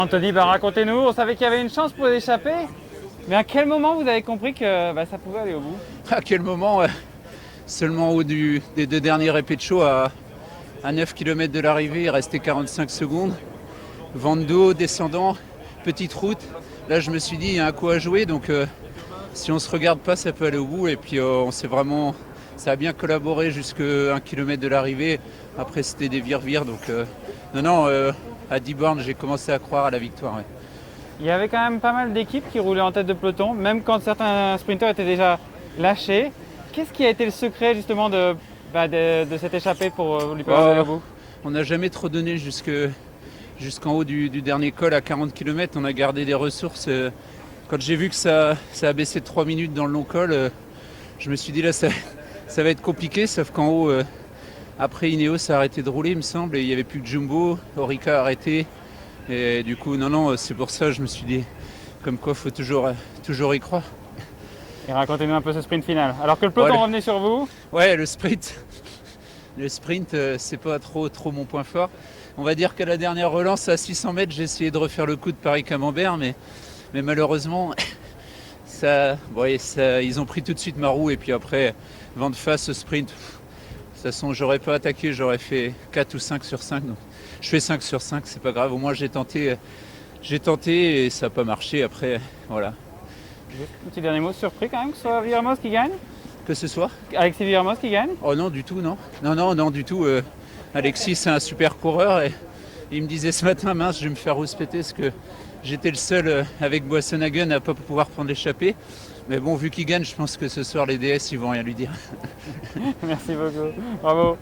Anthony, racontez-nous, on savait qu'il y avait une chance pour échapper, mais à quel moment vous avez compris que ça pouvait aller au bout? À quel moment Seulement au des deux derniers répétitions à 9 km de l'arrivée, il restait 45 secondes. Vent de dos, descendant, petite route. Là, je me suis dit, il y a un coup à jouer, donc si on ne se regarde pas, ça peut aller au bout. Et puis, ça a bien collaboré jusqu'à 1 km de l'arrivée. Après, c'était des vire-vire. Donc, à 10 bornes, j'ai commencé à croire à la victoire. Ouais. Il y avait quand même pas mal d'équipes qui roulaient en tête de peloton, même quand certains sprinteurs étaient déjà lâchés. Qu'est-ce qui a été le secret justement de cette échappée pour lui permettre d'aller au bout? On n'a jamais trop donné jusqu'en haut du dernier col à 40 km. On a gardé des ressources. Quand j'ai vu que ça a baissé de 3 minutes dans le long col, je me suis dit là, ça va être compliqué. Sauf qu'en haut, après Ineos a arrêté de rouler, il me semble, et il n'y avait plus que Jumbo. Orica a arrêté. Et du coup, c'est pour ça que je me suis dit, comme quoi, il faut toujours y croire. Et racontez-nous un peu ce sprint final. Alors que le peloton revenait sur vous. Ouais, le sprint, c'est pas trop mon point fort. On va dire qu'à la dernière relance, à 600 mètres, j'ai essayé de refaire le coup de Paris-Camembert, mais malheureusement, ils ont pris tout de suite ma roue. Et puis après, vent de face, sprint, de toute façon, j'aurais pas attaqué, j'aurais fait 4 ou 5 sur 5. Donc, je fais 5 sur 5, c'est pas grave. Au moins, j'ai tenté et ça n'a pas marché. Après, voilà. Juste un petit dernier mot, surpris quand même que ce soit Villermoz qui gagne? Que ce soit Alexis Villermoz qui gagne? Oh non, du tout, non. Non, du tout. Alexis, c'est un super coureur et il me disait ce matin, mince, je vais me faire rouspéter parce que j'étais le seul avec Boissenhagen à ne pas pouvoir prendre l'échappée. Mais bon, vu qu'il gagne, je pense que ce soir, les DS, ils vont rien lui dire. Merci beaucoup. Bravo.